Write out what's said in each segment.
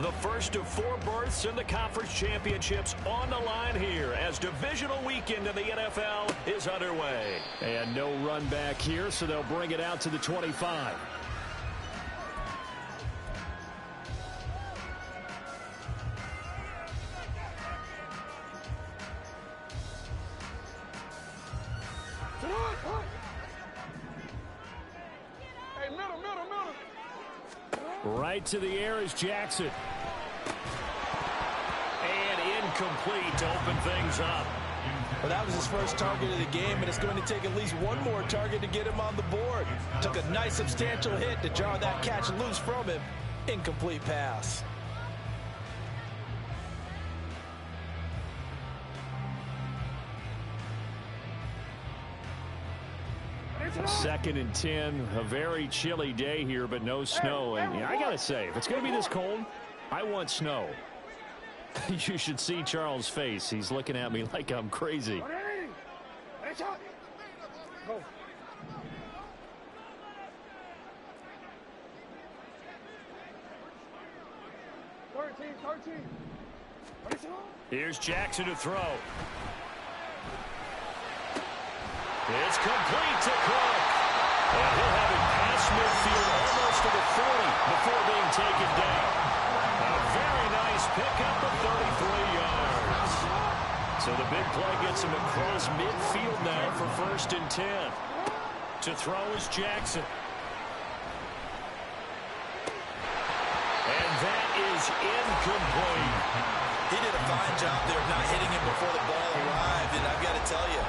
The first of 4 berths in the conference championships on the line here as divisional weekend in the NFL is underway. And no run back here, so they'll bring it out to the 25. Right to the air is Jackson. And incomplete to open things up. Well, that was his first target of the game, and it's going to take at least one more target to get him on the board. Took a nice substantial hit to jar that catch loose from him. Incomplete pass. Second and 10, a very chilly day here, but no snow. And I got to say, if it's going to be this cold, I want snow. You should see Charles' face. He's looking at me like I'm crazy. Here's Jackson to throw. It's complete to Cook. And he'll have it past midfield almost to the 40 before being taken down. A very nice pickup of 33 yards. So the big play gets him across midfield now for 1st and 10. To throw is Jackson. And that is incomplete. He did a fine job there of not hitting him before the ball arrived, and I've got to tell you,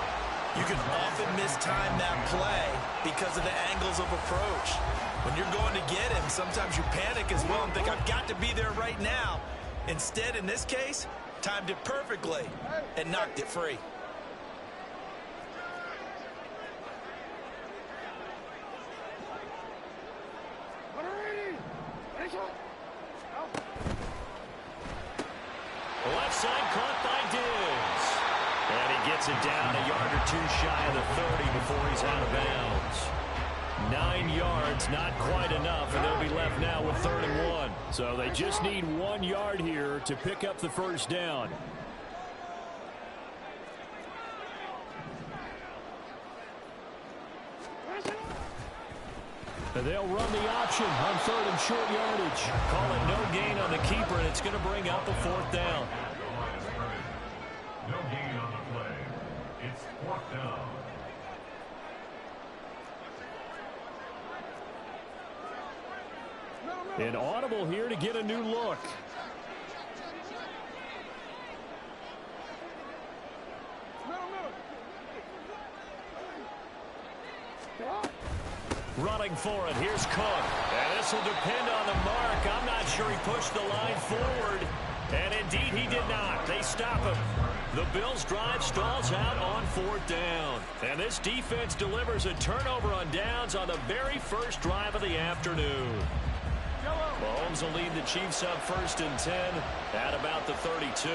you can often mistime that play because of the angles of approach. When you're going to get him, sometimes you panic as well and think, I've got to be there right now. Instead, in this case, timed it perfectly and knocked it free. Left side caught by Diggs. And he gets it down a yard or 2 shy of the 30 before he's out of bounds. 9 yards, not quite enough, and they'll be left now with 3rd and 1. So they just need 1 yard here to pick up the first down. They'll run the option on 3rd and short yardage. Call it no gain on the keeper, and it's going to bring up a 4th down. No gain on the play. It's 4th down. An audible here to get a new look. Running for it. Here's Cook. And this will depend on the mark. I'm not sure he pushed the line forward. And indeed, he did not. They stop him. The Bills' drive stalls out on 4th down. And this defense delivers a turnover on downs on the very first drive of the afternoon. Mahomes will lead the Chiefs up 1st and 10 at about the 32.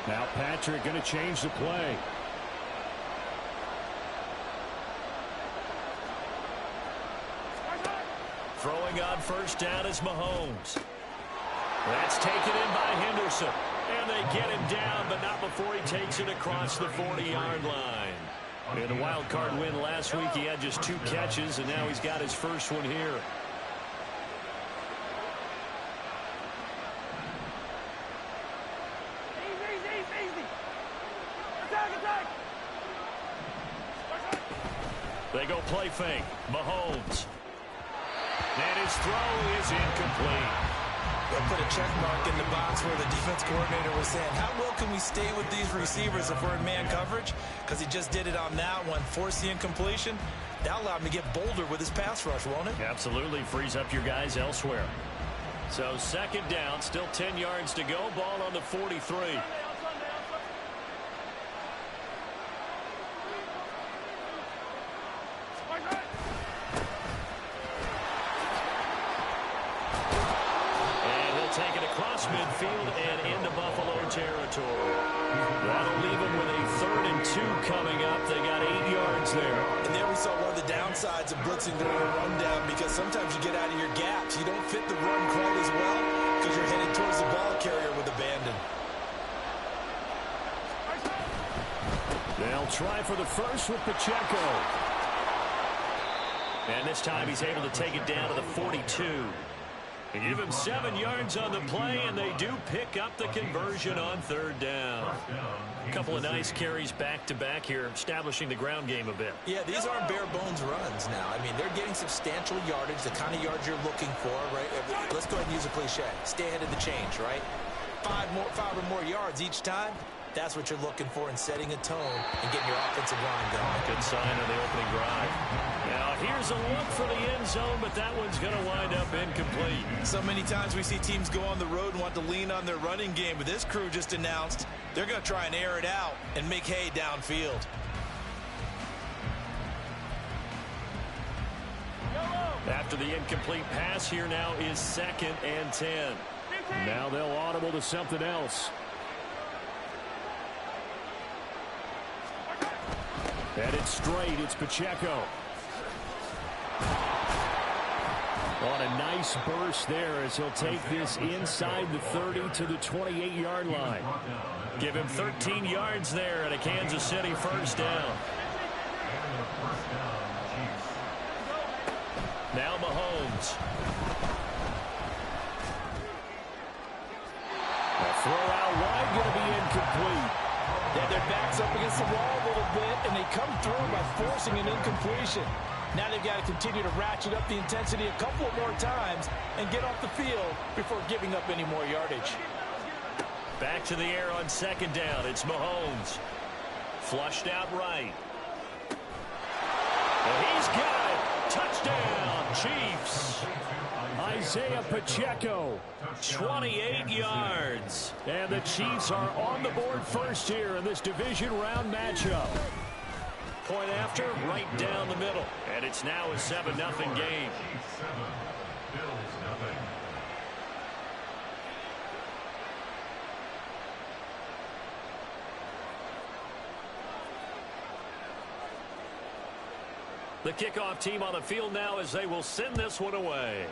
Now Patrick going to change the play. Throwing on 1st down is Mahomes. That's taken in by Henderson. And they get him down, but not before he takes it across the 40-yard line. In the wild card win last week, he had just 2 catches, and now he's got his first one here. They go play fake. Mahomes. And his throw is incomplete. They'll put a check mark in the box where the defense coordinator was saying, how well can we stay with these receivers if we're in man coverage? Because he just did it on that one, forced the incompletion. That allowed him to get bolder with his pass rush, won't it? Absolutely. Frees up your guys elsewhere. So 2nd down, still 10 yards to go. Ball on the 43. Take it across midfield and into Buffalo territory. That'll leave them with a 3rd and 2 coming up. They got 8 yards there. And there we saw one of the downsides of blitzing during a rundown, because sometimes you get out of your gaps. You don't fit the run quite as well because you're headed towards the ball carrier with abandon. They'll try for the first with Pacheco. And this time he's able to take it down to the 42. They give him 7 yards on the play, and they do pick up the conversion on 3rd down. A couple of nice carries back-to-back here, establishing the ground game a bit. Yeah, these aren't bare-bones runs now. I mean, they're getting substantial yardage, the kind of yards you're looking for, right? Let's go ahead and use a cliche. Stay ahead of the change, right? 5 or more yards each time. That's what you're looking for in setting a tone and getting your offensive line going. Good sign of the opening drive. Now here's a look for the end zone, but that one's going to wind up incomplete. So many times we see teams go on the road and want to lean on their running game, but this crew just announced they're going to try and air it out and make hay downfield. After the incomplete pass, here now is 2nd and 10. Now they'll audible to something else. And it's straight. It's Pacheco. On a nice burst there as he'll take this inside the 30 to the 28-yard line. Give him 13 yards there and a Kansas City first down. Now Mahomes. A throw out wide, going to be incomplete. Yeah, their back's up against the wall a little bit, and they come through by forcing an incompletion. Now they've got to continue to ratchet up the intensity a couple of more times and get off the field before giving up any more yardage. Back to the air on 2nd down. It's Mahomes. Flushed out right. And he's got it. Touchdown, Chiefs. Isaiah Pacheco, 28 yards. And the Chiefs are on the board first here in this division round matchup. Point after, right down the middle. And it's now a 7-0 game. The kickoff team on the field now as they will send this one away.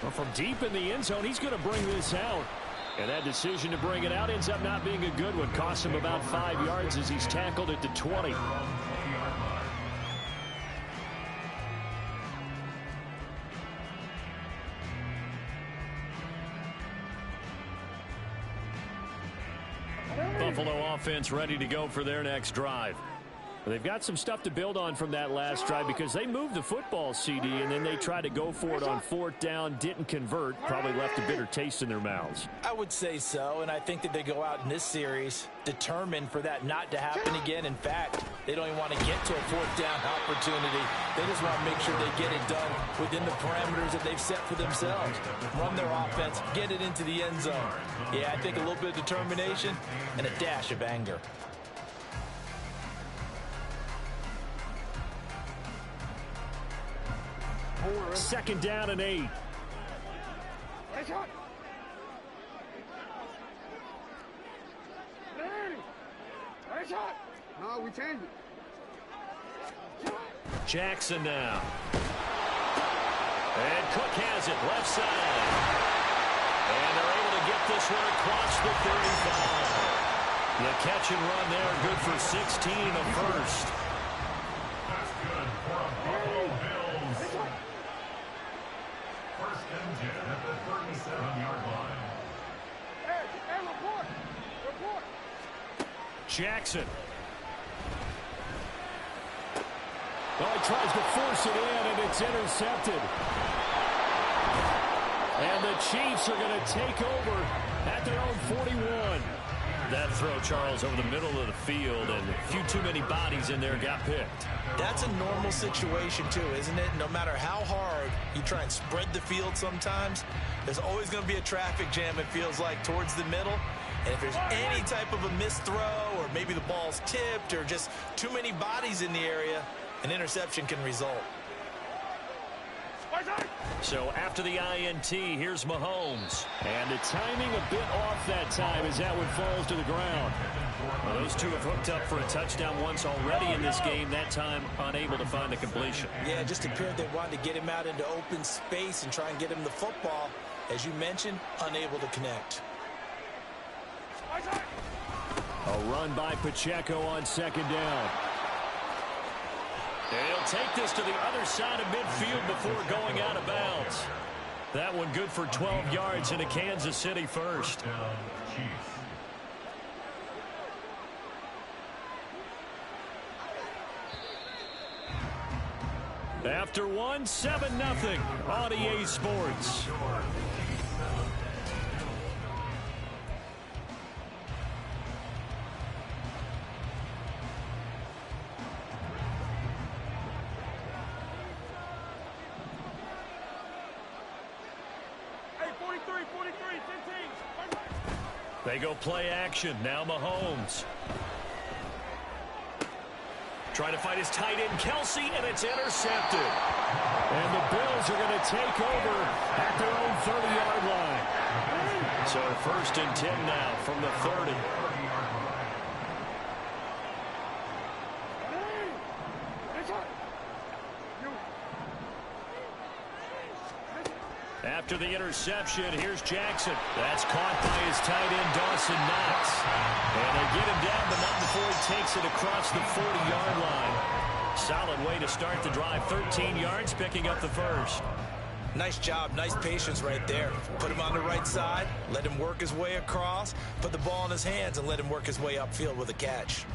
Well, from deep in the end zone, he's going to bring this out. And that decision to bring it out ends up not being a good one. Cost him about 5 yards as he's tackled at the 20. Buffalo offense ready to go for their next drive. They've got some stuff to build on from that last drive because they moved the football, CD, and then they tried to go for it on 4th down, didn't convert, probably left a bitter taste in their mouths. I would say so, and I think that they go out in this series determined for that not to happen again. In fact, they don't even want to get to a 4th down opportunity. They just want to make sure they get it done within the parameters that they've set for themselves. Run their offense, get it into the end zone. Yeah, I think a little bit of determination and a dash of anger. Second down and 8. No, we changed it. Jackson now. And Cook has it left side. And they're able to get this one across the 35. The catch and run there, good for 16 in the first. That's good for a Buffalo Bills. First and 10 at the 37-yard line. Hey, report. Jackson. Oh, he tries to force it in, and it's intercepted. And the Chiefs are going to take over at their own 41. That throw, Charles, over the middle of the field, and a few too many bodies in there got picked. That's a normal situation, too, isn't it? No matter how hard you try and spread the field sometimes, there's always going to be a traffic jam, it feels like, towards the middle. And if there's any type of a missed throw, or maybe the ball's tipped, or just too many bodies in the area, an interception can result. So after the INT, here's Mahomes. And the timing a bit off that time as that one falls to the ground. Well, those two have hooked up for a touchdown once already in this game, that time unable to find the completion. Yeah, it just appeared they wanted to get him out into open space and try and get him the football. As you mentioned, unable to connect. A run by Pacheco on second down. And he'll take this to the other side of midfield before going out of bounds. That one good for 12 yards into Kansas City first. After one, 7-0 on EA Sports. They go play action. Now Mahomes. Trying to find his tight end, Kelsey, and it's intercepted. And the Bills are going to take over at their own 30-yard line. So 1st and 10 now from the 30. After the interception, here's Jackson. That's caught by his tight end, Dawson Knox. And they get him down, but not before he takes it across the 40-yard line. Solid way to start the drive. 13 yards, picking up the first. Nice job, nice patience right there. Put him on the right side, let him work his way across, put the ball in his hands, and let him work his way upfield with a catch.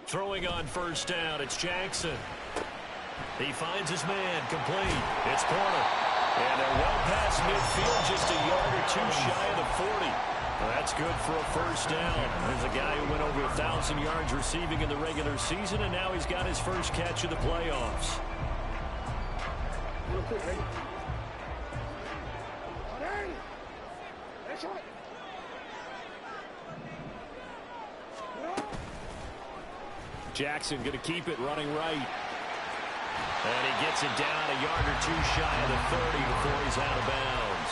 Throwing on first down, it's Jackson. He finds his man, complete. It's Porter. And they're well past midfield, just a yard or two shy of the 40. Well, that's good for a first down. There's a guy who went over 1,000 yards receiving in the regular season, and now he's got his first catch of the playoffs. Jackson going to keep it running right. And he gets it down a yard or two shy of the 30 before he's out of bounds.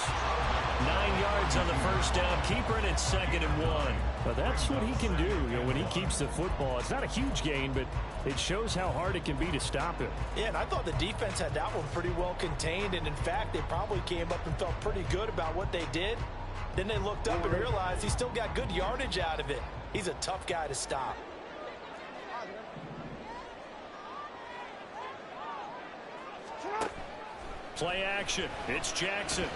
9 yards on the first down. Keeper, and it's 2nd and 1. But that's what he can do, when he keeps the football. It's not a huge gain, but it shows how hard it can be to stop him. Yeah, and I thought the defense had that one pretty well contained, and in fact, they probably came up and felt pretty good about what they did. Then they looked up and realized he still got good yardage out of it. He's a tough guy to stop. Play action. It's Jackson.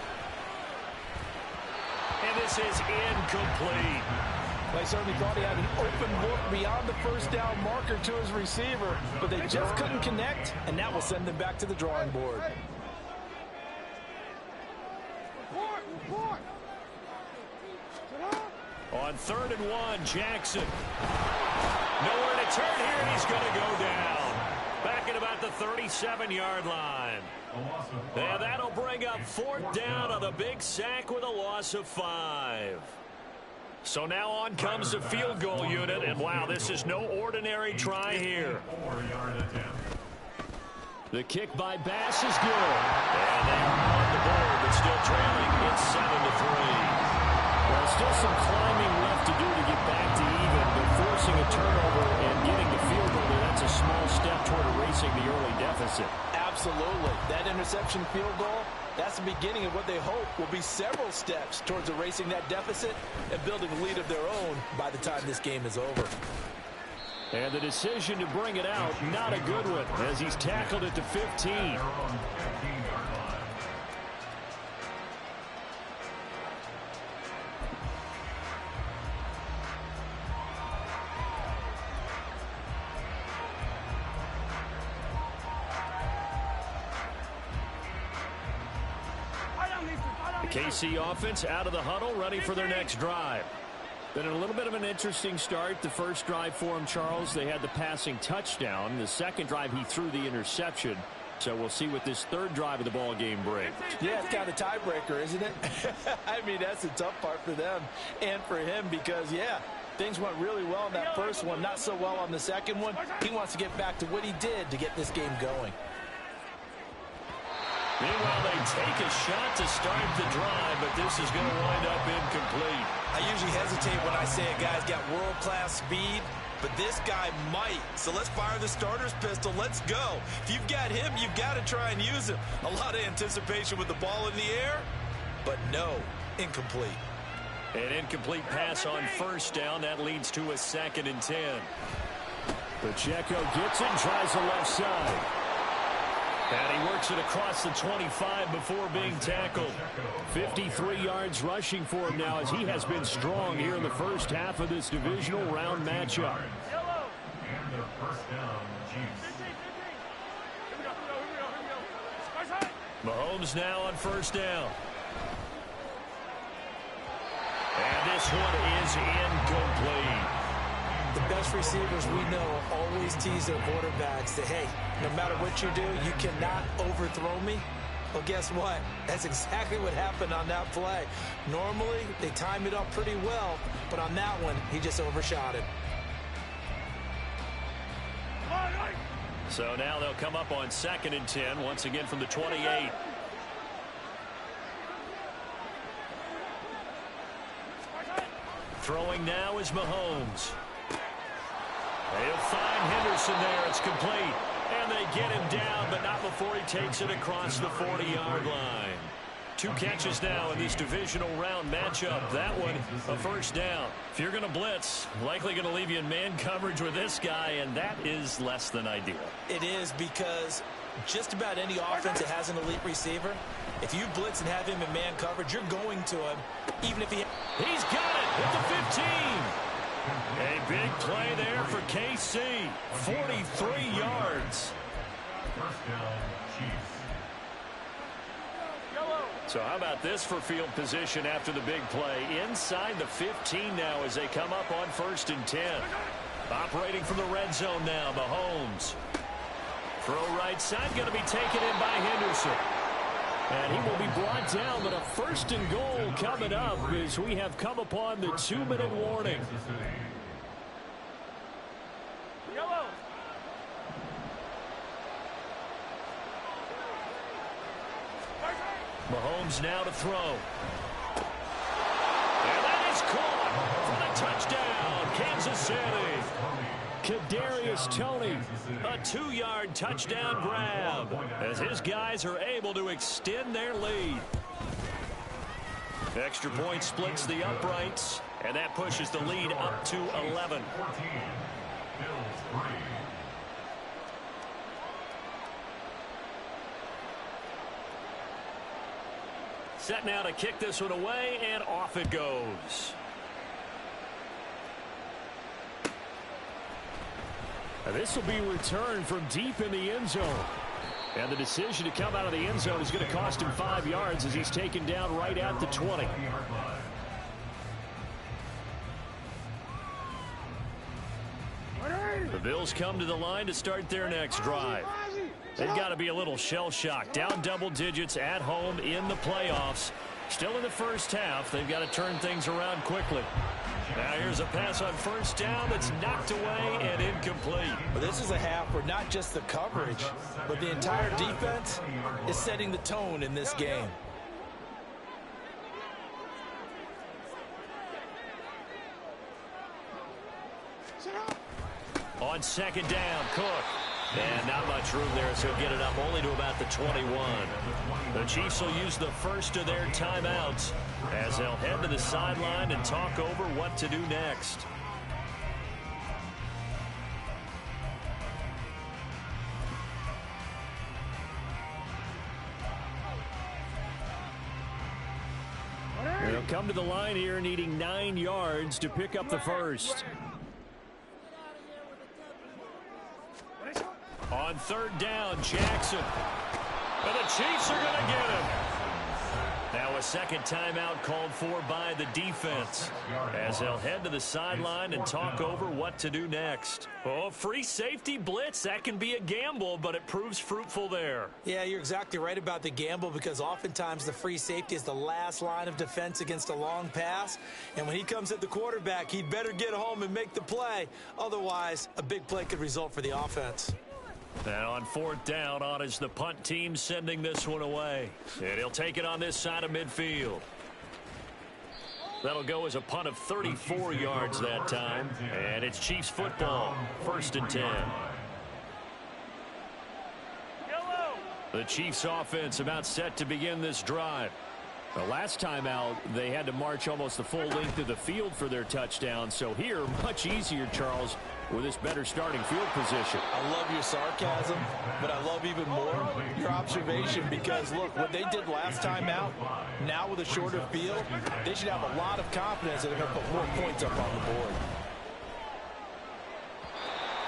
And this is incomplete. They certainly thought he had an open look beyond the first down marker to his receiver, but they just couldn't connect, and that will send them back to the drawing board. On 3rd and 1, Jackson. Nowhere to turn here, and he's going to go down. Back at about the 37-yard line. And that'll bring up 4th down on the big sack with a loss of 5. So now on comes the field goal unit, and wow, this is no ordinary try here. The kick by Bass is good. And they are on the board, but still trailing. It's 7-3. Well, still some climbing left to do to get back to even, but forcing a turnover and getting the field goal, that's a small step toward erasing the early deficit. Absolutely. That interception field goal, that's the beginning of what they hope will be several steps towards erasing that deficit and building a lead of their own by the time this game is over. And the decision to bring it out, not a good one, as he's tackled at the 15. The KC offense out of the huddle, ready for their next drive. Been a little bit of an interesting start. The first drive for him, Charles, they had the passing touchdown. The second drive, he threw the interception. So we'll see what this third drive of the ball game brings. Yeah, it's kind of a tiebreaker, isn't it? I mean, that's the tough part for them and for him because, yeah, things went really well in that first one, not so well on the second one. He wants to get back to what he did to get this game going. Meanwhile, they take a shot to start the drive, but this is going to wind up incomplete. I usually hesitate when I say a guy's got world-class speed, but this guy might. So let's fire the starter's pistol. Let's go. If you've got him, you've got to try and use him. A lot of anticipation with the ball in the air, but no, incomplete. An incomplete pass on first down. That leads to a 2nd and 10. Pacheco gets it and tries the left side. And he works it across the 25 before being tackled. 53 yards rushing for him now as he has been strong here in the first half of this divisional round matchup. And their first down, Chiefs. Mahomes now on first down. And this one is incomplete. The best receivers we know always tease their quarterbacks that, hey, no matter what you do, you cannot overthrow me. Well, guess what? That's exactly what happened on that play. Normally, they time it up pretty well, but on that one, he just overshot it. So now they'll come up on 2nd and 10, once again from the 28. Throwing now is Mahomes. They'll find Henderson there. It's complete. And they get him down, but not before he takes it across the 40-yard line. 2 catches now in this divisional round matchup. That one, a first down. If you're going to blitz, likely going to leave you in man coverage with this guy, and that is less than ideal. It is because just about any offense that has an elite receiver, if you blitz and have him in man coverage, you're going to him, even if he... He's got it at the 15. A big play there for KC. 43 yards. First down, Chiefs. So how about this for field position after the big play? Inside the 15 now as they come up on 1st and 10. Operating from the red zone now, Mahomes. Throw right side, going to be taken in by Henderson. And he will be brought down, but a 1st and goal coming up as we have come upon the 2-minute warning. Mahomes now to throw. And that is caught for the touchdown, Kansas City. Kadarius Toney. A 2-yard touchdown grab as his guys are able to extend their lead. Extra point splits the uprights, and that pushes the lead up to 11. 14. Bills 3. Set now to kick this one away, and off it goes. This will be returned from deep in the end zone. And the decision to come out of the end zone is going to cost him 5 yards as he's taken down right at the 20. The Bills come to the line to start their next drive. They've got to be a little shell-shocked. Down double digits at home in the playoffs. Still in the first half. They've got to turn things around quickly. Now here's a pass on first down that's knocked away and incomplete. Well, this is a half where not just the coverage, but the entire defense is setting the tone in this game. On 2nd down, Cook. And not much room there, so he'll get it up only to about the 21. The Chiefs will use the first of their timeouts as they'll head to the sideline and talk over what to do next. They'll come to the line here needing 9 yards to pick up the first. On 3rd down, Jackson. And the Chiefs are going to get him. Now a second timeout called for by the defense as they'll head to the sideline and talk over what to do next. Oh, free safety blitz. That can be a gamble, but it proves fruitful there. Yeah, you're exactly right about the gamble because oftentimes the free safety is the last line of defense against a long pass. And when he comes at the quarterback, he'd better get home and make the play. Otherwise, a big play could result for the offense. And on fourth down, on is the punt team sending this one away. And he'll take it on this side of midfield. That'll go as a punt of 34 yards that time. And it's Chiefs football, 1st and 10. The Chiefs offense about set to begin this drive. The last time out, they had to march almost the full length of the field for their touchdown. So here, much easier, Charles, with this better starting field position. I love your sarcasm, but I love even more your observation because, look, what they did last time out, now with a shorter field, they should have a lot of confidence that they're going to put more points up on the board.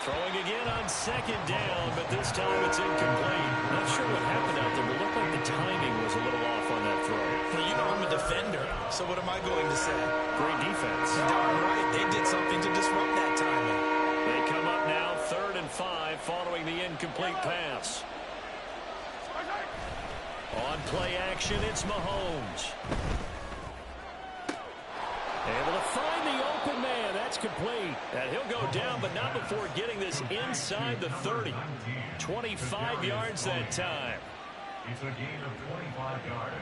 Throwing again on 2nd down, but this time it's incomplete. Not sure what happened out there, but it looked like the timing was a little off on that throw. Well, you know I'm a defender, so what am I going to say? Great defense. Darn right, they did something to disrupt that timing. They come up now 3rd and 5 following the incomplete pass. On play action, it's Mahomes. Able to find the open man. That's complete. And he'll go down, but not before getting this inside the 30. 25 yards that time. It's a gain of 25 yards.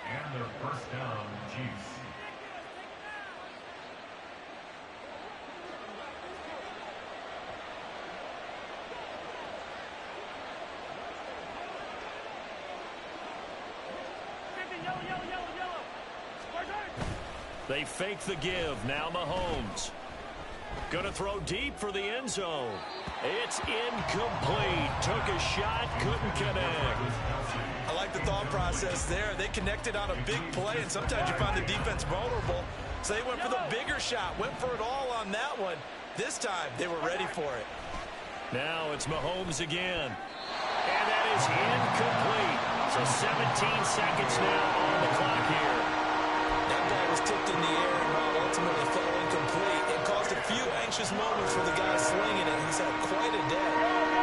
And their 1st down, Chiefs. They fake the give. Now Mahomes. Going to throw deep for the end zone. It's incomplete. Took a shot, couldn't connect. I like the thought process there. They connected on a big play, and sometimes you find the defense vulnerable. So they went for the bigger shot, went for it all on that one. This time, they were ready for it. Now it's Mahomes again. And that is incomplete. So 17 seconds now on the clock here. That ball was tipped in the air and Rob ultimately fell incomplete. It caused a few anxious moments for the guy slinging it. He's had quite a day.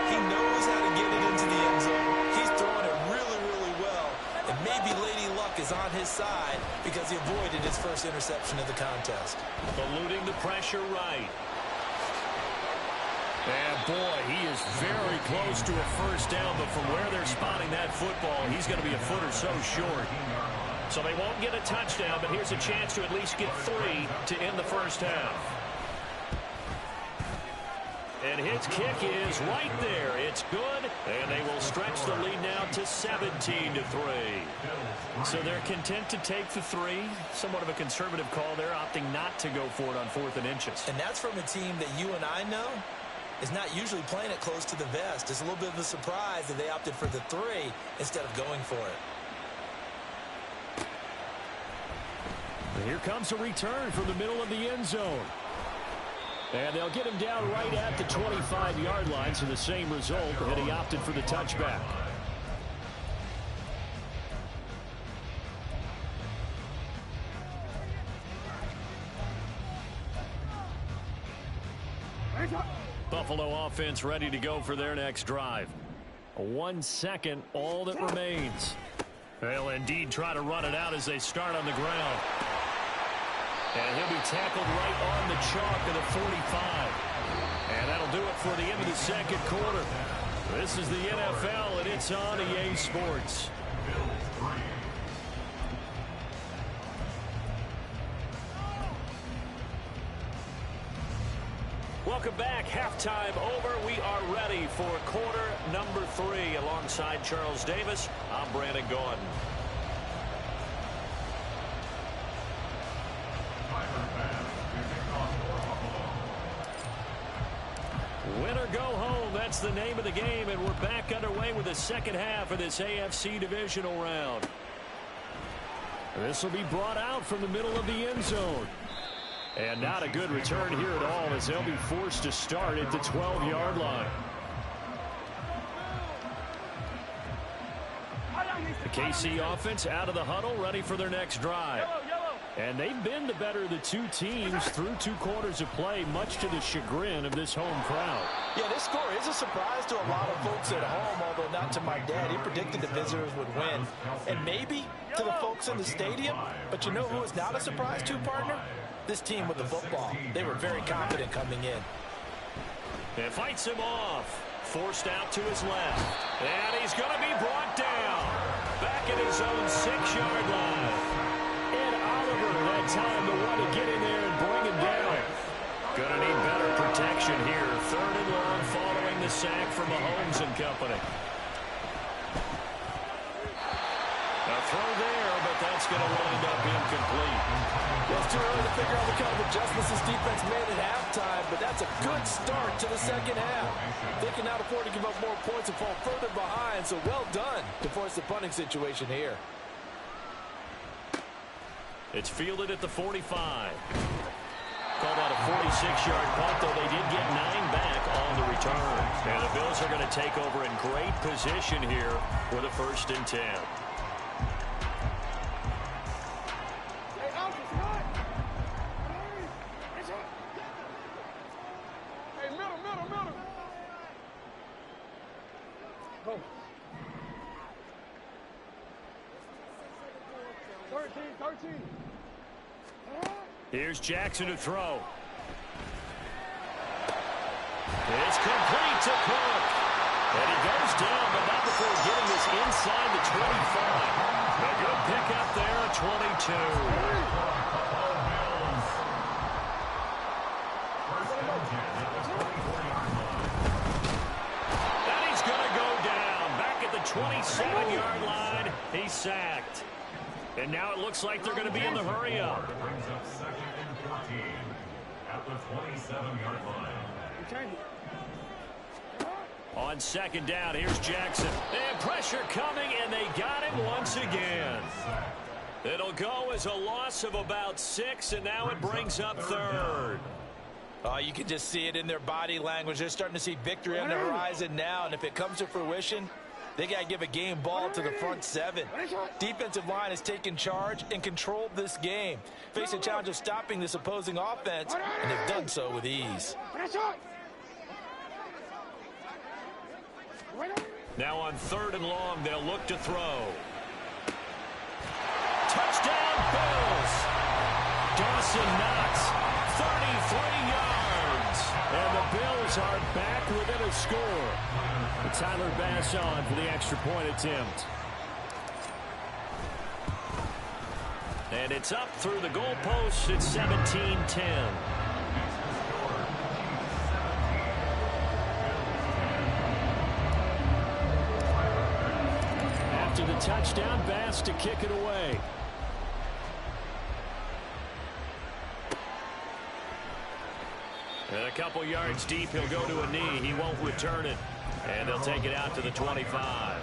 He knows how to get it into the end zone. He's throwing it really, really well. And maybe Lady Luck is on his side because he avoided his first interception of the contest. Eluding the pressure right. And boy, he is very close to a first down, but from where they're spotting that football, he's going to be a foot or so short. So they won't get a touchdown, but here's a chance to at least get 3 to end the first half. And his kick is right there. It's good, and they will stretch the lead now to 17-3. So they're content to take the 3. Somewhat of a conservative call there, opting not to go for it on 4th and inches. And that's from a team that you and I know is not usually playing it close to the vest. It's a little bit of a surprise that they opted for the 3 instead of going for it. Here comes a return from the middle of the end zone. And they'll get him down right at the 25-yard line, so the same result, and he opted for the touchback. Buffalo offense ready to go for their next drive. 1 second, all that remains. They'll indeed try to run it out as they start on the ground. And he'll be tackled right on the chalk of the 45. And that'll do it for the end of the second quarter. This is the NFL, and it's on EA Sports. Welcome back. Halftime over. We are ready for quarter number 3. Alongside Charles Davis, I'm Brandon Gordon. Win or go home, that's the name of the game, and we're back underway with the second half of this AFC divisional round. This will be brought out from the middle of the end zone. And not a good return here at all, as they'll be forced to start at the 12-yard line. The KC offense out of the huddle, ready for their next drive. And they've been the better of the two teams through 2 quarters of play, much to the chagrin of this home crowd. Yeah, this score is a surprise to a lot of folks at home, although not to my dad. He predicted the visitors would win. And maybe to the folks in the stadium. But you know who is not a surprise to, partner? This team with the football. They were very confident coming in. And fights him off. Forced out to his left. And he's going to be brought down. Back at his own 6-yard line. And Oliver had time to want to get in there and bring him down. Going to need better protection here. 3rd and long following the sack from Mahomes and company. A throw there, but that's going to wind up incomplete. It's too early to figure out what kind of adjustments this defense made at halftime, but that's a good start to the second half. They can now afford to give up more points and fall further behind, so well done to force the punting situation here. It's fielded at the 45. Called out a 46-yard punt, though they did get 9 back on the return. And the Bills are going to take over in great position here with a 1st and 10. Here's Jackson to throw. It's complete to Cook. And he goes down, but not before getting this inside the 25. A good pickup there at 22. And he's going to go down. Back at the 27-yard line. He's sacked. And now it looks like they're going to be in the hurry-up. Brings up 2nd and 14 at the 27-yard line. On 2nd down, here's Jackson. And pressure coming, and they got him once again. It'll go as a loss of about 6, and now it brings up 3rd. Oh, you can just see it in their body language. They're starting to see victory on the horizon now, and if it comes to fruition, they got to give a game ball to the front 7. Defensive line has taken charge and controlled this game. Face a challenge of stopping this opposing offense, and they've done so with ease. Now on 3rd and long, they'll look to throw. Touchdown, Bills! Dawson Knox, 33 yards. And the Bills are back within a score. And Tyler Bass on for the extra point attempt. And it's up through the goalposts. It's 17-10. After the touchdown, Bass to kick it away. And a couple yards deep, he'll go to a knee. He won't return it. And they'll take it out to the 25.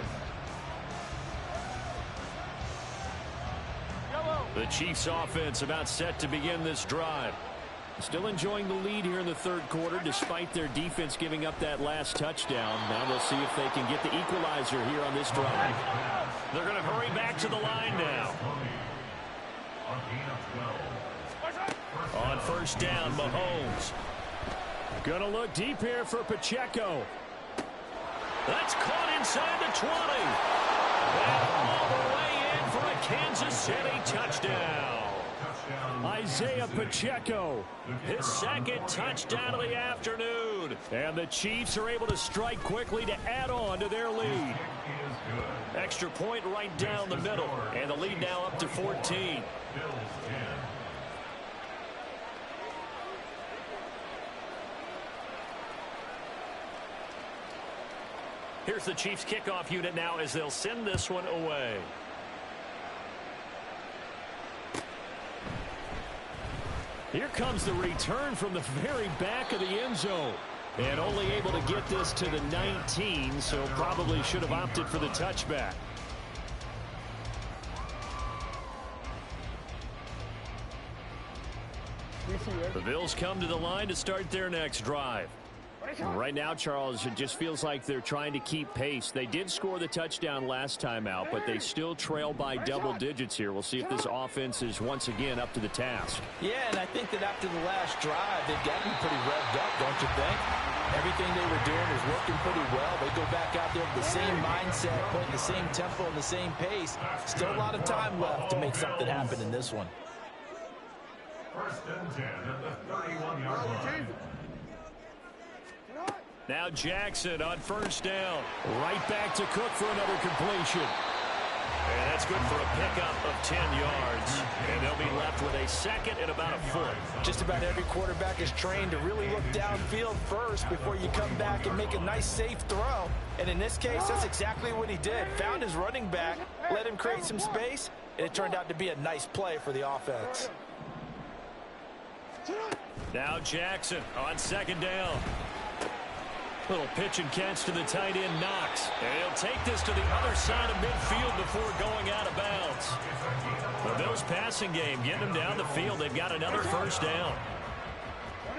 The Chiefs offense about set to begin this drive. Still enjoying the lead here in the 3rd quarter despite their defense giving up that last touchdown. Now they'll see if they can get the equalizer here on this drive. They're going to hurry back to the line now. On 1st down, Mahomes. Going to look deep here for Pacheco. That's caught inside the 20. And all the way in for a Kansas City touchdown. Isaiah Pacheco. His 2nd touchdown of the afternoon. And the Chiefs are able to strike quickly to add on to their lead. Extra point right down the middle. And the lead now up to 14. Here's the Chiefs kickoff unit now as they'll send this one away. Here comes the return from the very back of the end zone. And only able to get this to the 19, so probably should have opted for the touchback. The Bills come to the line to start their next drive. Right now, Charles, it just feels like they're trying to keep pace. They did score the touchdown last time out, but they still trail by double digits here. We'll see if this offense is once again up to the task. Yeah, and I think that after the last drive, they've got to be pretty revved up, don't you think? Everything they were doing is working pretty well. They go back out there with the same mindset, playing the same tempo and the same pace. Still a lot of time left to make something happen in this one. First and 10 at the 31-yard line. Now Jackson on first down. Right back to Cook for another completion. And that's good for a pickup of 10 yards. And they'll be left with a second and about a foot. Just about every quarterback is trained to really look downfield first before you come back and make a nice, safe throw. And in this case, that's exactly what he did. Found his running back, let him create some space, and it turned out to be a nice play for the offense. Now Jackson on second down. Little pitch and catch to the tight end, Knox. And he'll take this to the other side of midfield before going out of bounds. The Bills passing game, getting them down the field. They've got another first down.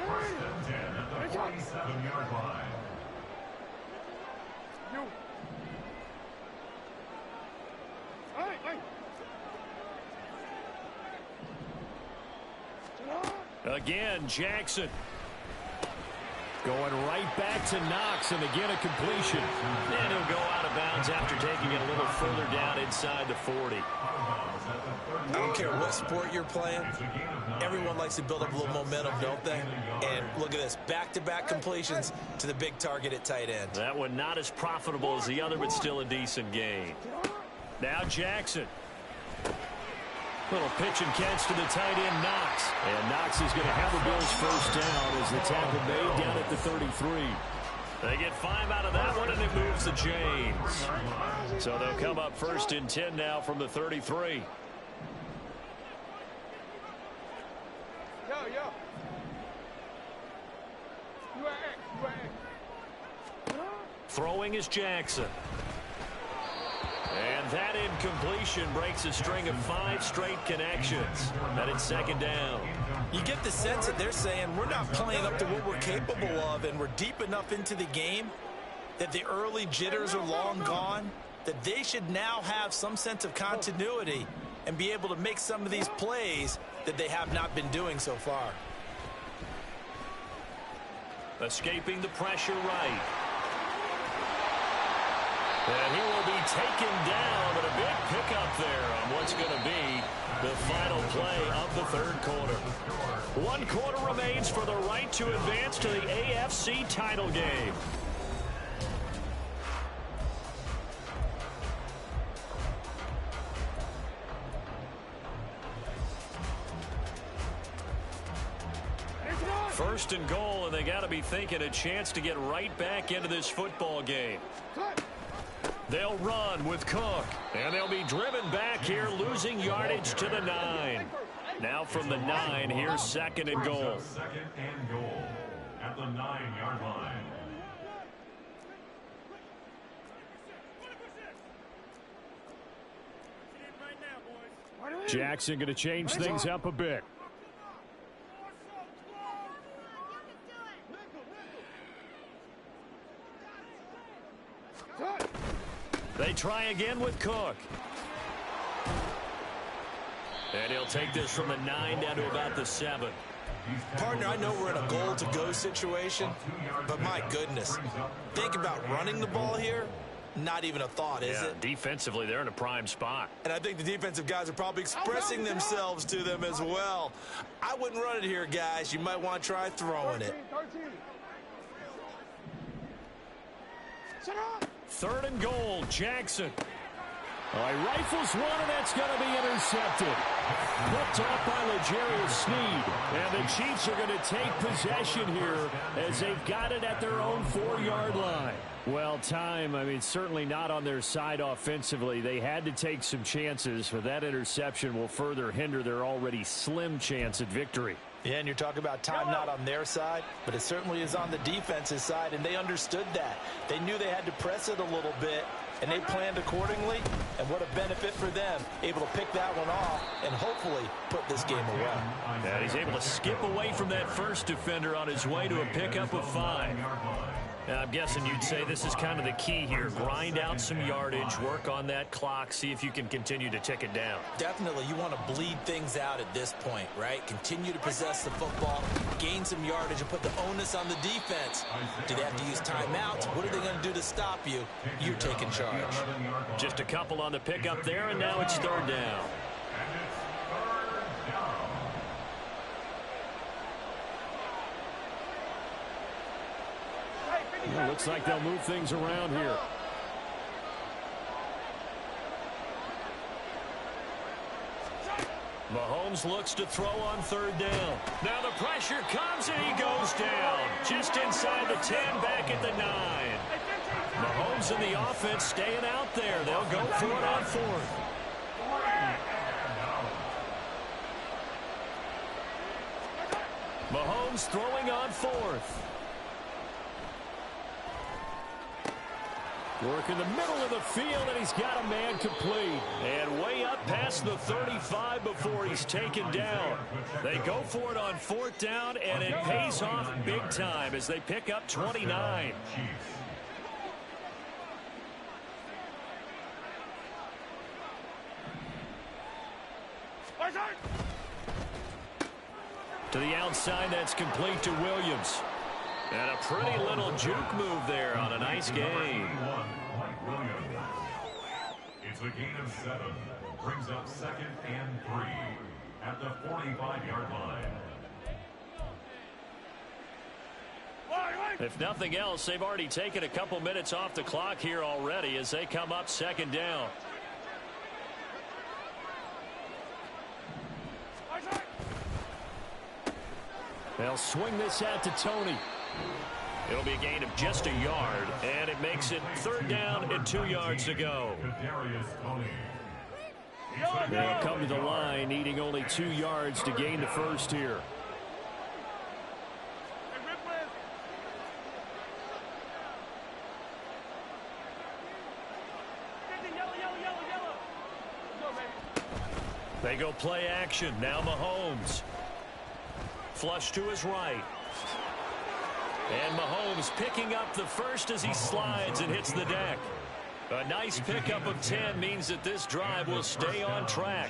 First and 10 at the 47-yard line. Again, Jackson. Going right back to Knox, and again a completion. And he'll go out of bounds after taking it a little further down inside the 40. I don't care what sport you're playing. Everyone likes to build up a little momentum, don't they? And look at this, back-to-back completions to the big target at tight end. That one not as profitable as the other, but still a decent gain. Now Jackson. Little pitch and catch to the tight end, Knox. And Knox is going to have the Bills first down as the tackle made down at the 33. They get 5 out of that one, and it moves the chains. So they'll come up first and 10 now from the 33. Throwing is Jackson. And that incompletion breaks a string of 5 straight connections. That is second down. You get the sense that they're saying we're not playing up to what we're capable of, and we're deep enough into the game that the early jitters are long gone, that they should now have some sense of continuity and be able to make some of these plays that they have not been doing so far. Escaping the pressure right. And he will be taken down, but a big pickup there on what's going to be the final play of the third quarter. 1 quarter remains for the right to advance to the AFC title game. First and goal, and they got to be thinking a chance to get right back into this football game. They'll run with Cook, and they'll be driven back here, losing yardage to the 9. Now from the 9, here's second and goal. Second and goal at the 9-yard line. Jackson going to change things up a bit. They try again with Cook. And he'll take this from the 9 down to about the 7. Partner, I know we're in a goal-to-go situation, but my goodness, think about running the ball here. Not even a thought, is it? Defensively, they're in a prime spot. And I think the defensive guys are probably expressing themselves to them as well. I wouldn't run it here, guys. You might want to try throwing it. 3rd and goal, Jackson. He rifles one, and that's going to be intercepted. Picked off by L'Jarius Sneed. And the Chiefs are going to take possession here as they've got it at their own 4-yard line. Well, certainly not on their side offensively. They had to take some chances, but that interception will further hinder their already slim chance at victory. Yeah, and you're talking about time not on their side, but it certainly is on the defense's side, and they understood that. They knew they had to press it a little bit, and they planned accordingly, and what a benefit for them, able to pick that one off and hopefully put this game away. And he's able to skip away from that first defender on his way to a pickup of 5. Now, I'm guessing you'd say this is kind of the key here. Grind out some yardage, work on that clock, see if you can continue to tick it down. Definitely, you want to bleed things out at this point, right? Continue to possess the football, gain some yardage, and put the onus on the defense. Do they have to use timeouts? What are they going to do to stop you? You're taking charge. Just a couple on the pickup there, and now it's third down. Well, looks like they'll move things around here. Mahomes looks to throw on third down. Now the pressure comes and he goes down. Just inside the 10, back at the 9. Mahomes and the offense staying out there. They'll go for it on fourth. Mahomes throwing on fourth. Work in the middle of the field, and he's got a man complete. And way up past the 35 before he's taken down. They go for it on fourth down, and it pays off big time as they pick up 29. To the outside, that's complete to Williams. And a pretty little juke move there on a nice game. It's a gain of 7. Brings up 2nd and 3 at the 45-yard line. If nothing else, they've already taken a couple minutes off the clock here already as they come up second down. They'll swing this out to Tony. It'll be a gain of just a yard, and it makes it third down and 2 yards to go. They'll come to the line, needing only 2 yards to gain the first here. They go play action. Now Mahomes. Flush to his right. And Mahomes picking up the first as he slides and hits the deck. A nice pickup of 10 means that this drive will stay on track.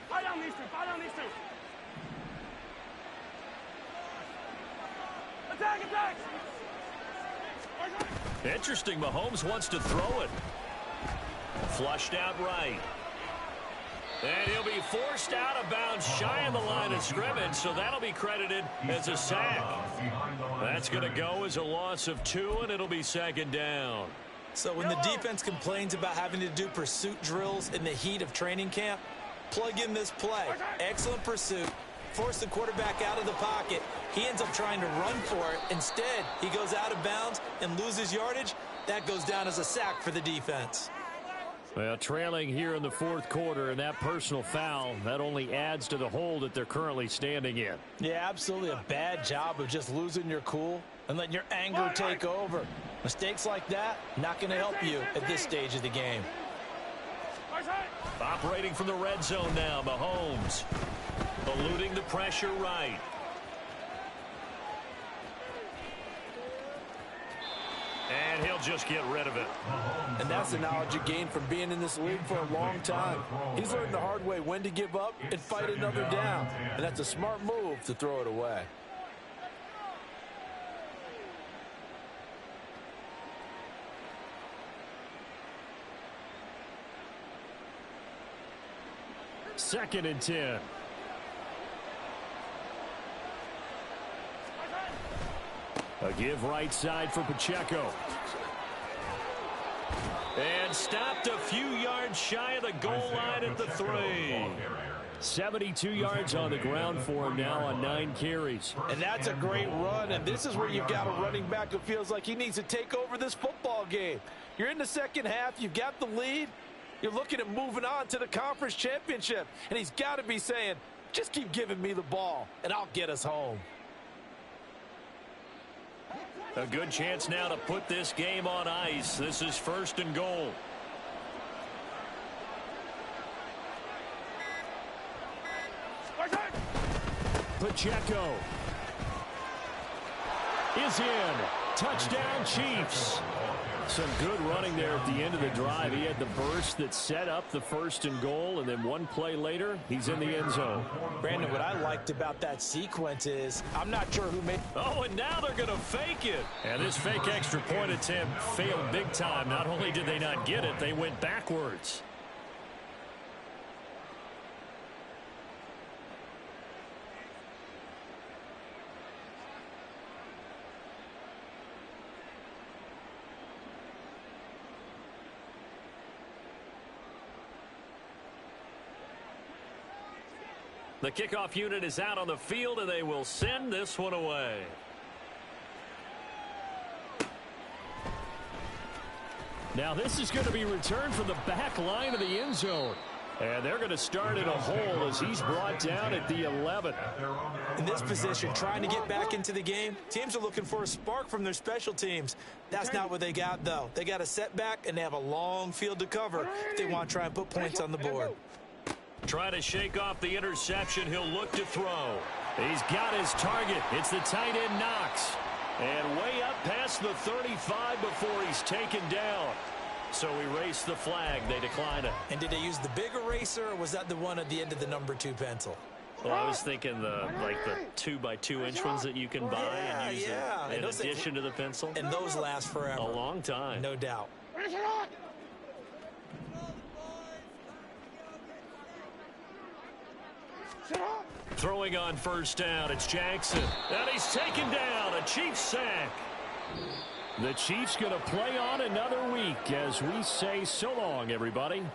Fire down these two. Fire down these two. Attack, attack. Interesting. Mahomes wants to throw it. Flushed out right. And he'll be forced out of bounds shy of the line of scrimmage, so that'll be credited as a sack. That's going to go as a loss of 2, and it'll be second down. So when the defense complains about having to do pursuit drills in the heat of training camp, plug in this play. Excellent pursuit. Force the quarterback out of the pocket. He ends up trying to run for it. Instead, he goes out of bounds and loses yardage. That goes down as a sack for the defense. Well, trailing here in the fourth quarter, and that personal foul, that only adds to the hole that they're currently standing in. Yeah, absolutely a bad job of just losing your cool and letting your anger take over. Mistakes like that, not going to help you at this stage of the game. Operating from the red zone now, Mahomes. Eluding the pressure right. And he'll just get rid of it. And that's the knowledge you gain from being in this league for a long time. He's learned the hard way when to give up and fight another down. And that's a smart move to throw it away. Second and 10. A give right side for Pacheco. And stopped a few yards shy of the goal line at the 3. 72 yards on the ground for him now on 9 carries. And that's a great run, and this is where you've got a running back who feels like he needs to take over this football game. You're in the second half, you've got the lead, you're looking at moving on to the conference championship, and he's got to be saying, just keep giving me the ball, and I'll get us home. A good chance now to put this game on ice. This is first and goal. Pacheco. is in. Touchdown, Chiefs. Some good running there at the end of the drive. He had the burst that set up the 1st and goal, and then one play later, he's in the end zone. Brandon, what I liked about that sequence is I'm not sure who made... Oh, and now they're going to fake it. And this fake extra point attempt failed big time. Not only did they not get it, they went backwards. The kickoff unit is out on the field, and they will send this one away. Now this is going to be returned from the back line of the end zone. And they're going to start in a hole as he's brought down at the 11. In this position, trying to get back into the game, teams are looking for a spark from their special teams. That's not what they got, though. They got a setback, and they have a long field to cover if they want to try and put points on the board. Try to shake off the interception. He'll look to throw. He's got his target. It's the tight end Knox. And way up past the 35 before he's taken down. So erase the flag. They decline it. And did they use the big eraser, or was that the one at the end of the number 2 pencil? Well, I was thinking the 2x2-inch ones that you can buy and use in addition to the pencil. And those last forever. A long time. No doubt. Throwing on 1st down, it's Jackson. And he's taken down. A Chiefs sack. The Chiefs going to play on another week as we say so long, everybody.